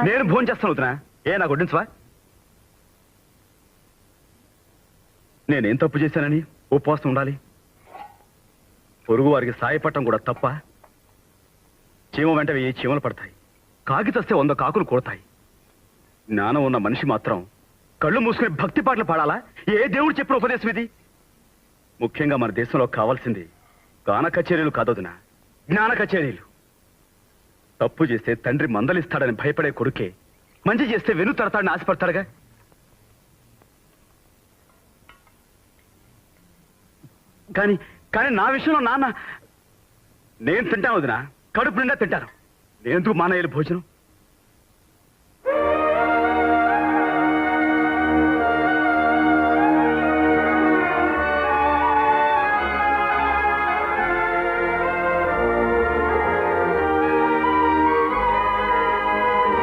నేను భోజనం చేస్తాను వదినా. ఏ నాకు వడ్డించవా? నేనేం తప్పు చేశానని ఉపవాసం ఉండాలి? పొరుగు వారికి సాయపడటం కూడా తప్ప? చీమ వెంట ఏ చీమలు పడతాయి, కాకి చస్తే 100 కాకులు కొడతాయి. జ్ఞానం ఉన్న మనిషి మాత్రం కళ్ళు మూసుకుని భక్తి పాటలు పాడాలా? ఏ దేవుడు చెప్పిన ఉపదేశం ఇది? ముఖ్యంగా మన దేశంలో కావాల్సింది గాన కచేరీలు కాదొదినా, జ్ఞాన కచేరీలు. తప్పు చేస్తే తండ్రి మందలిస్తాడని భయపడే కొడుకే మంచి చేస్తే వెను తడతాడని ఆశపడతాడుగా. కానీ కానీ నా విషయంలో నాన్న నేను తింటాను వదినా, కడుపు నిండా తింటాను. నేను ఎందుకు మానేయాలి భోజనం?